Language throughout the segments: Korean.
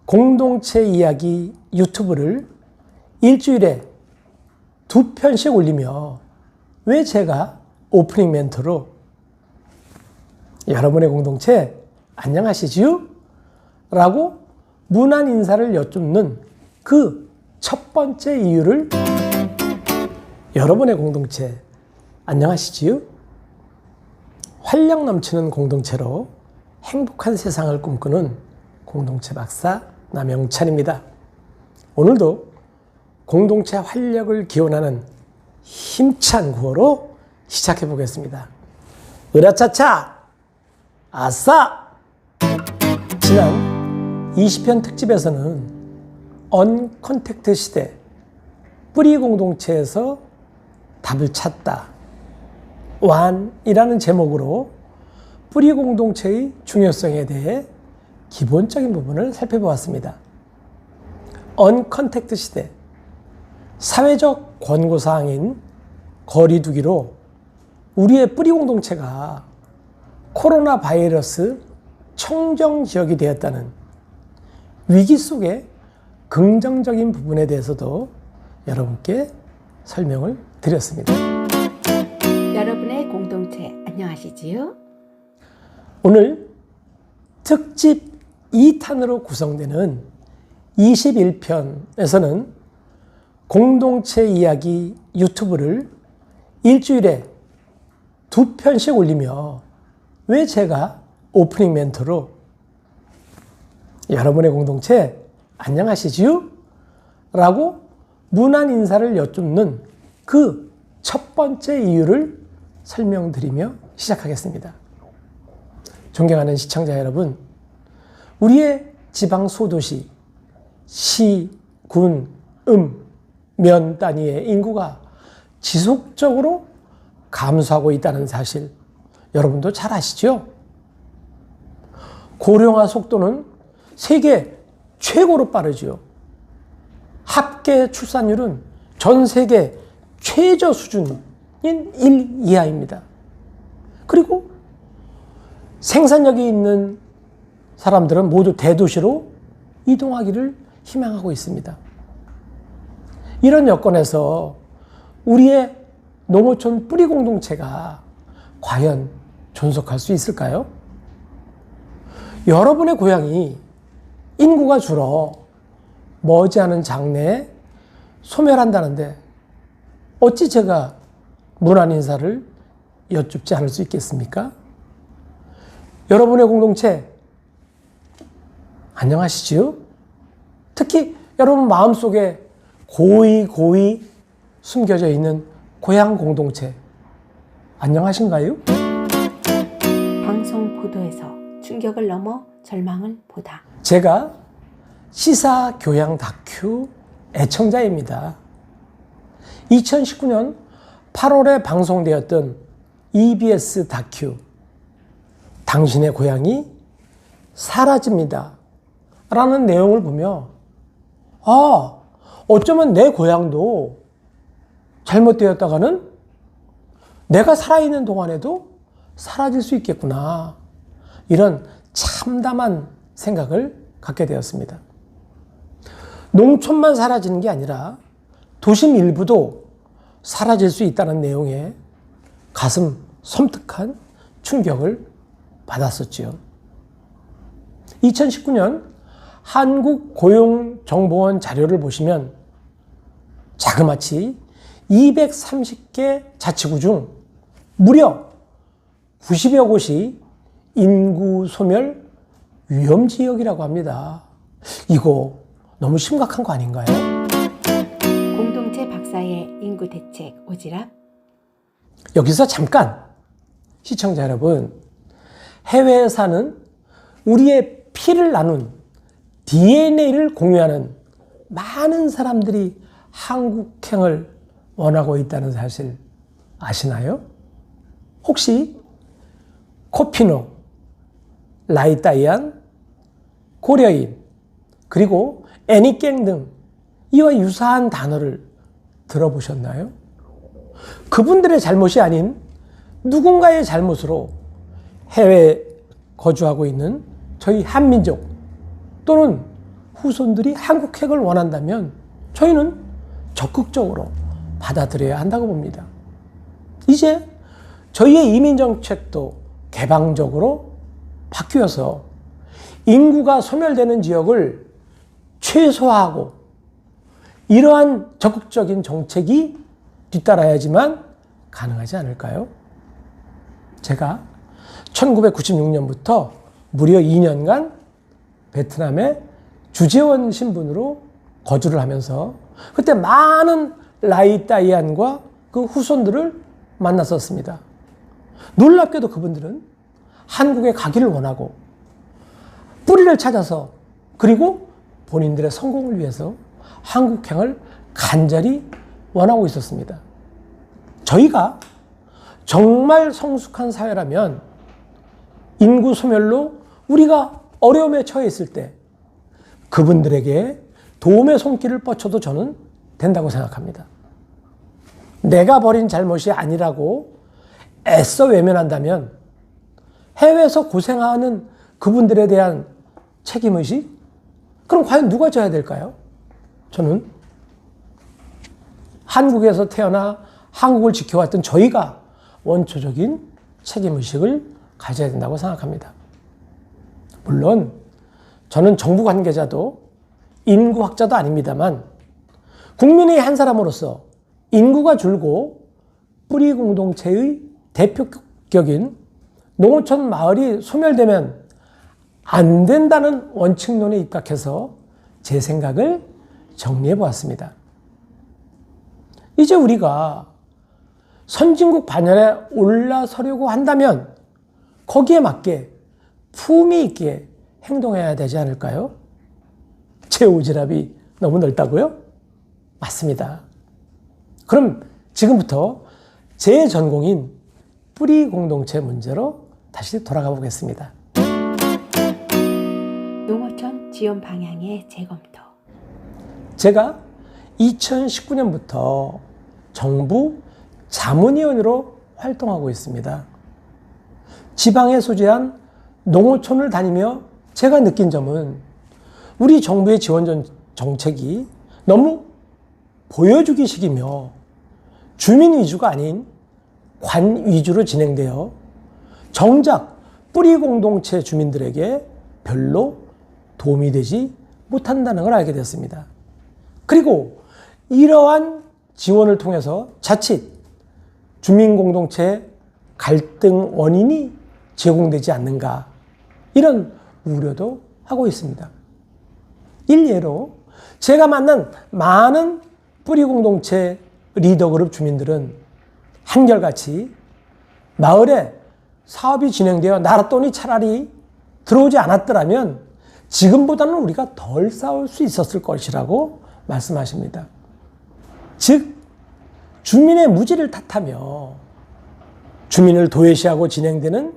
공동체 이야기 유튜브를 일주일에 2편씩 올리며 왜 제가 오프닝 멘트로 여러분의 공동체 안녕하시지요? 라고 문안 인사를 여쭙는 그 첫 번째 이유를 여러분의 공동체 안녕하시지요? 활력 넘치는 공동체로 행복한 세상을 꿈꾸는 공동체 박사 남영찬입니다. 오늘도 공동체 활력을 기원하는 힘찬 구호로 시작해 보겠습니다. 으라차차 아싸! 지난 20편 특집에서는 언컨택트 시대 뿌리 공동체에서 답을 찾다 완이라는 제목으로 뿌리 공동체의 중요성에 대해 기본적인 부분을 살펴보았습니다. 언컨택트 시대 사회적 권고사항인 거리두기로 우리의 뿌리 공동체가 코로나 바이러스 청정 지역이 되었다는 위기 속에 긍정적인 부분에 대해서도 여러분께 설명을 드렸습니다. 여러분의 공동체 안녕하시지요? 오늘 특집 2탄으로 구성되는 21편에서는 공동체 이야기 유튜브를 일주일에 2편씩 올리며 왜 제가 오프닝 멘트로 여러분의 공동체 안녕하시지요? 라고 문안 인사를 여쭙는 그 첫 번째 이유를 설명드리며 시작하겠습니다. 존경하는 시청자 여러분, 우리의 지방 소도시, 시, 군, 면 단위의 인구가 지속적으로 감소하고 있다는 사실 여러분도 잘 아시죠? 고령화 속도는 세계 최고로 빠르죠. 합계 출산율은 전 세계 최저 수준인 1 이하입니다. 그리고 생산력이 있는 사람들은 모두 대도시로 이동하기를 희망하고 있습니다. 이런 여건에서 우리의 농어촌 뿌리 공동체가 과연 존속할 수 있을까요? 여러분의 고향이 인구가 줄어 머지않은 장래에 소멸한다는데 어찌 제가 문안 인사를 여쭙지 않을 수 있겠습니까? 여러분의 공동체 안녕하시지요? 특히 여러분 마음속에 고이 숨겨져 있는 고향 공동체 안녕하신가요? 방송 보도에서 충격을 넘어 절망을 보다. 제가 시사 교양 다큐 애청자입니다. 2019년 8월에 방송되었던 EBS 다큐 당신의 고향이 사라집니다 라는 내용을 보며 어쩌면 내 고향도 잘못되었다가는 내가 살아있는 동안에도 사라질 수 있겠구나, 이런 참담한 생각을 갖게 되었습니다. 농촌만 사라지는 게 아니라 도심 일부도 사라질 수 있다는 내용에 가슴 섬뜩한 충격을 받았었지요. 2019년 한국고용정보원 자료를 보시면 자그마치 230개 자치구 중 무려 90여 곳이 인구 소멸 위험지역이라고 합니다. 이거 너무 심각한 거 아닌가요? 공동체 박사의 인구 대책 오지랖. 여기서 잠깐 시청자 여러분, 해외에 사는 우리의 피를 나눈 DNA를 공유하는 많은 사람들이 한국행을 원하고 있다는 사실 아시나요? 혹시 코피노, 라이따이안, 고려인, 그리고 애니깽 등 이와 유사한 단어를 들어보셨나요? 그분들의 잘못이 아닌 누군가의 잘못으로 해외에 거주하고 있는 저희 한민족 또는 후손들이 한국핵을 원한다면 저희는 적극적으로 받아들여야 한다고 봅니다. 이제 저희의 이민정책도 개방적으로 바뀌어서 인구가 소멸되는 지역을 최소화하고 이러한 적극적인 정책이 뒤따라야지만 가능하지 않을까요? 제가 1996년부터 무려 2년간 베트남의 주재원 신분으로 거주를 하면서 그때 많은 라이따이안과 그 후손들을 만났었습니다. 놀랍게도 그분들은 한국에 가기를 원하고 뿌리를 찾아서 그리고 본인들의 성공을 위해서 한국행을 간절히 원하고 있었습니다. 저희가 정말 성숙한 사회라면 인구 소멸로 우리가 어려움에 처해 있을 때 그분들에게 도움의 손길을 뻗쳐도 저는 된다고 생각합니다. 내가 벌인 잘못이 아니라고 애써 외면한다면 해외에서 고생하는 그분들에 대한 책임의식? 그럼 과연 누가 져야 될까요? 저는 한국에서 태어나 한국을 지켜왔던 저희가 원초적인 책임의식을 가져야 된다고 생각합니다. 물론 저는 정부 관계자도 인구학자도 아닙니다만 국민의 한 사람으로서 인구가 줄고 뿌리 공동체의 대표격인 농어촌 마을이 소멸되면 안 된다는 원칙론에 입각해서 제 생각을 정리해 보았습니다. 이제 우리가 선진국 반열에 올라서려고 한다면 거기에 맞게 품위 있게 행동해야 되지 않을까요? 제 오지랖이 너무 넓다고요? 맞습니다. 그럼 지금부터 제 전공인 뿌리 공동체 문제로 다시 돌아가 보겠습니다. 농어촌 지원 방향의 재검토. 제가 2019년부터 정부 자문위원으로 활동하고 있습니다. 지방에 소재한 농어촌을 다니며 제가 느낀 점은 우리 정부의 지원 정책이 너무 보여주기식이며 주민 위주가 아닌 관 위주로 진행되어 정작 뿌리 공동체 주민들에게 별로 도움이 되지 못한다는 걸 알게 됐습니다. 그리고 이러한 지원을 통해서 자칫 주민공동체 갈등 원인이 제공되지 않는가 이런 우려도 하고 있습니다. 일례로 제가 만난 많은 뿌리공동체 리더그룹 주민들은 한결같이 마을에 사업이 진행되어 나랏돈이 차라리 들어오지 않았더라면 지금보다는 우리가 덜 싸울 수 있었을 것이라고 말씀하십니다. 즉 주민의 무지를 탓하며 주민을 도외시하고 진행되는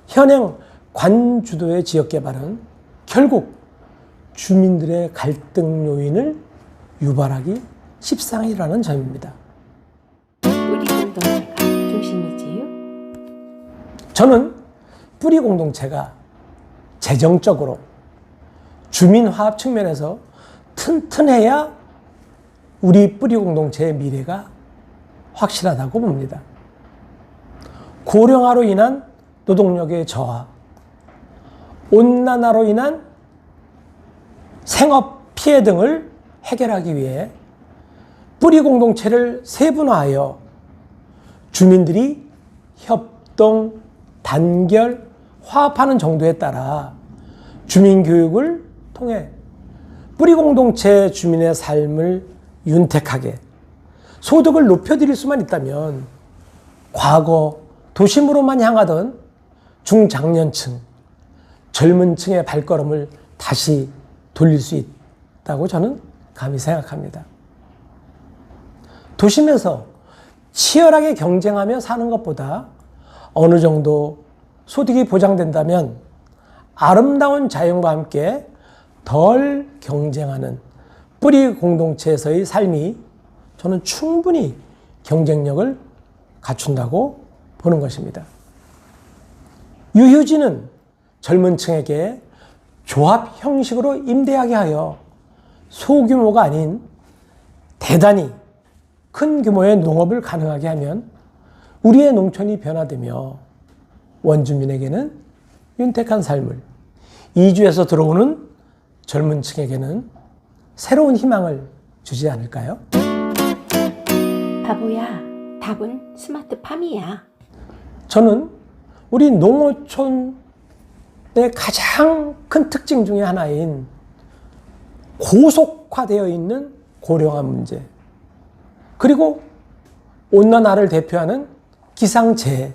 현행 관주도의 지역개발은 결국 주민들의 갈등 요인을 유발하기 십상이라는 점입니다. 뿌리 공동체가 중심이지요? 저는 뿌리 공동체가 재정적으로 주민 화합 측면에서 튼튼해야 우리 뿌리 공동체의 미래가 확실하다고 봅니다. 고령화로 인한 노동력의 저하, 온난화로 인한 생업 피해 등을 해결하기 위해 뿌리 공동체를 세분화하여 주민들이 협동, 단결, 화합하는 정도에 따라 주민 교육을 통해 뿌리 공동체 주민의 삶을 윤택하게 소득을 높여드릴 수만 있다면 과거 도심으로만 향하던 중장년층, 젊은 층의 발걸음을 다시 돌릴 수 있다고 저는 감히 생각합니다. 도심에서 치열하게 경쟁하며 사는 것보다 어느 정도 소득이 보장된다면 아름다운 자연과 함께 덜 경쟁하는 뿌리 공동체에서의 삶이 저는 충분히 경쟁력을 갖춘다고 보는 것입니다. 유휴지는 젊은 층에게 조합 형식으로 임대하게 하여 소규모가 아닌 대단히 큰 규모의 농업을 가능하게 하면 우리의 농촌이 변화되며 원주민에게는 윤택한 삶을, 이주해서 들어오는 젊은 층에게는 새로운 희망을 주지 않을까요? 바보야, 답은 스마트팜이야. 저는 우리 농어촌의 가장 큰 특징 중에 하나인 고속화되어 있는 고령화 문제, 그리고 온난화를 대표하는 기상재해,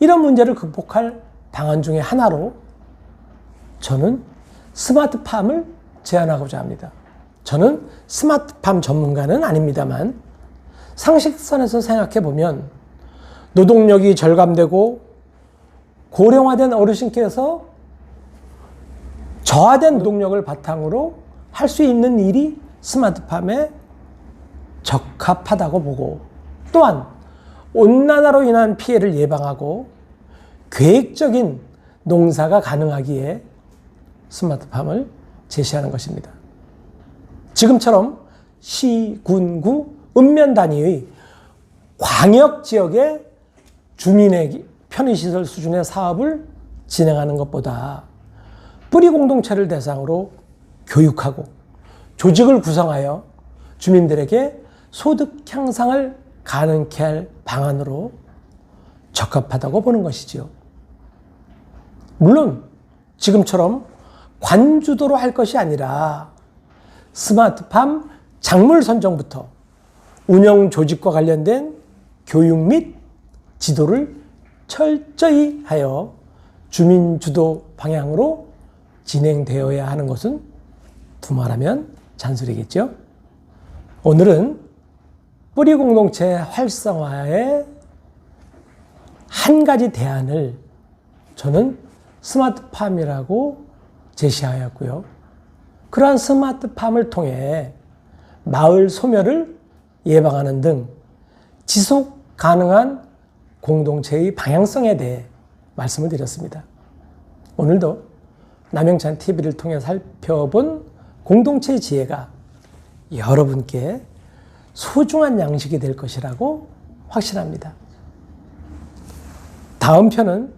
이런 문제를 극복할 방안 중에 하나로 저는 스마트팜을 제안하고자 합니다. 저는 스마트팜 전문가는 아닙니다만 상식선에서 생각해 보면 노동력이 절감되고 고령화된 어르신께서 저하된 노동력을 바탕으로 할 수 있는 일이 스마트팜에 적합하다고 보고, 또한 온난화로 인한 피해를 예방하고 계획적인 농사가 가능하기에 스마트팜을 제시하는 것입니다. 지금처럼 시, 군, 구, 읍면 단위의 광역 지역의 주민의 편의시설 수준의 사업을 진행하는 것보다 뿌리 공동체를 대상으로 교육하고 조직을 구성하여 주민들에게 소득 향상을 가능케 할 방안으로 적합하다고 보는 것이지요. 물론 지금처럼 관주도로 할 것이 아니라 스마트팜 작물 선정부터 운영 조직과 관련된 교육 및 지도를 철저히 하여 주민 주도 방향으로 진행되어야 하는 것은 두말하면 잔소리겠죠. 오늘은 뿌리 공동체 활성화의 한 가지 대안을 저는 스마트팜이라고 제시하였고요. 그러한 스마트팜을 통해 마을 소멸을 예방하는 등 지속 가능한 공동체의 방향성에 대해 말씀을 드렸습니다. 오늘도 남영찬 TV를 통해 살펴본 공동체의 지혜가 여러분께 소중한 양식이 될 것이라고 확신합니다. 다음 편은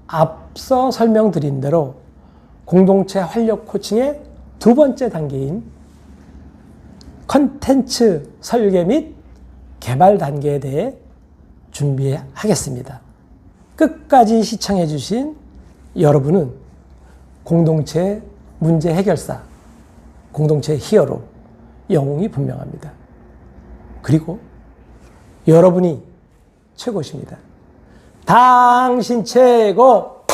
앞서 설명드린 대로 공동체 활력 코칭의 두 번째 단계인 컨텐츠 설계 및 개발 단계에 대해 준비하겠습니다. 끝까지 시청해 주신 여러분은 공동체 문제 해결사, 공동체 히어로, 영웅이 분명합니다. 그리고 여러분이 최고십니다. 당신 최고!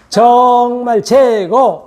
정말 최고!